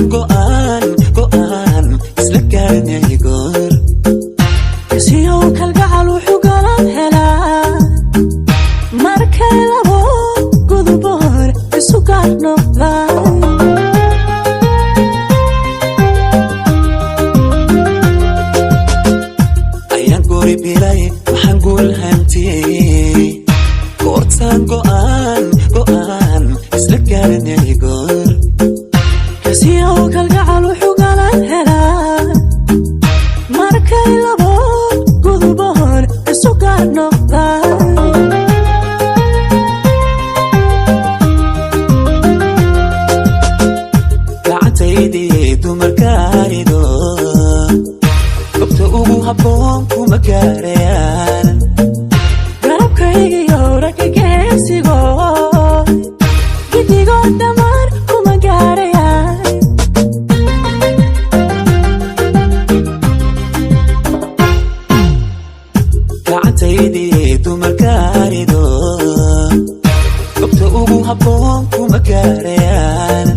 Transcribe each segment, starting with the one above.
go'aan isla gaarnay goor kasiyow kalgacal wuxuu galan helaa markay labo guduboor isu gaar noqdaan ayaan goori bilay waxaan guul hantiyey goortaan go'aan isla gaarnay goor kasiyow kalgacal wuxuu galan helaa markay labo guduboor isu gaar noqdaan gacantaydii dumarkaarido gobta ugu habboon kuma gaarayaan garabkaygiyo ragga geesigo gidigood dhammaan kuma gaarayaan gacantaydii dumarkaarido gobta ugu habboon kuma gaarayaan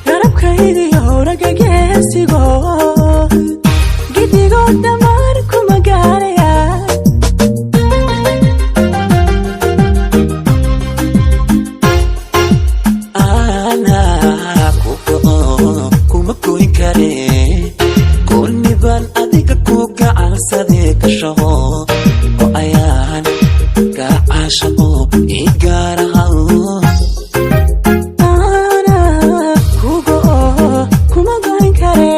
garabkaygiyo ragga geesigo gidigood dhammaan kuma gaarayaan anaa ku go'o kuma goyn kare gooniban adiga ku gacansadee ka shaqo oo ayaan gacaashaqo ii gaarahaw ku go'o kuma goyn kare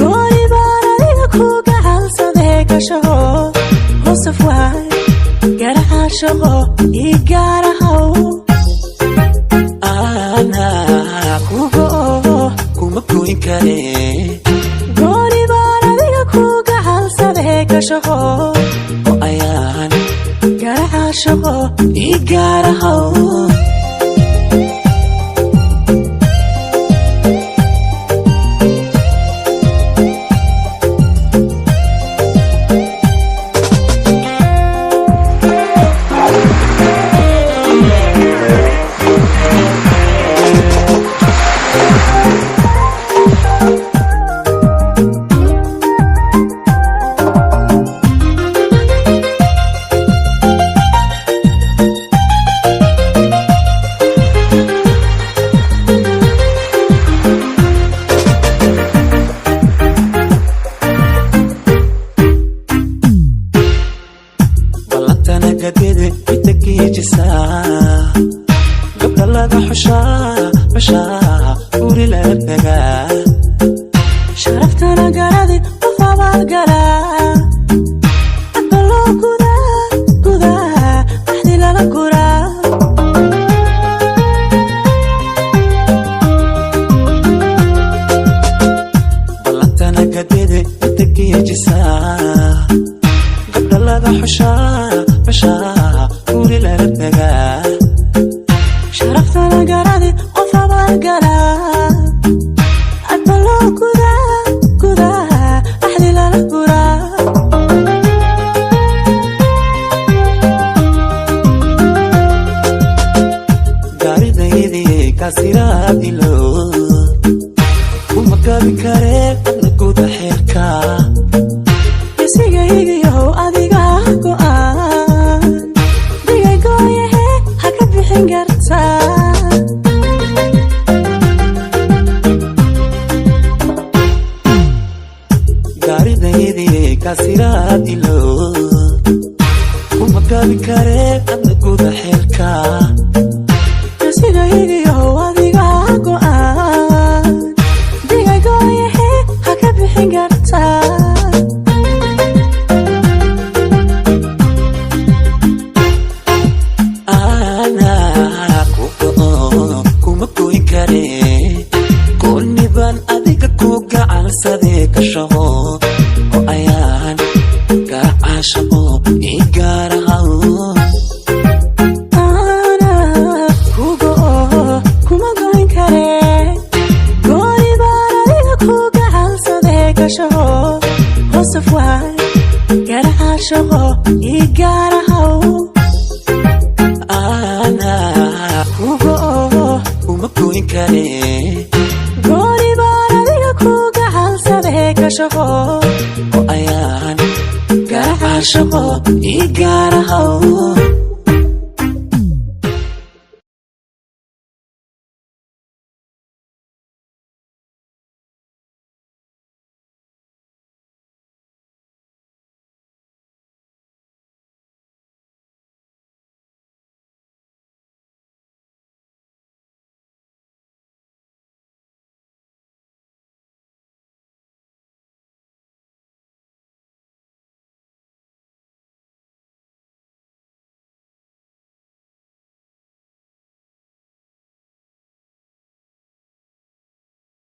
gooni baan adiga ku gacansadee ka shaqo hoosaf waay garacaashaqo ii gaarahaw anaa ku go'o kuma goyn kare gooni baan adiga ku gacansadee ka shaqo oo ayaan garacaashaqo ii gaarahaw ballantana gadede itagiijisaa gabdha laga xushaa guri lala dagaa sharaftana garadi qof abaalgalaa adba loo gudaa axdi lala guraa ballantana gadede itagiijisaa gabdha laga xushaa guri lala dagaa sharaftana garadi qof abaalgalaa adba loo gudaa axdi lala guraa gaaridaydii kaasiraadilo kuma gabi karee adna guda xeerka isigaygiyow adiga go'aan digay gooyahe ha ka bixin kartaa gaaridaydii kaasiraadilo kuma gabi karee adna guda xeerka isigaygiyow adiga go'aan digay gooyahe ha ka bixin kartaa anaa ku go'o kuma goyn kare gooniban adiga ku gacansadee ka shaqo oo ayaan gacaashaqo ii gaarahaw ku go'o kuma goyn kare gooni baan adiga ku gacansadee ka shaqo hoosaf waay garacaashaqo ii gaarahaw anaa ku go'o kuma goyn kare كشفو وأيان قاع عاشقو إيقارهو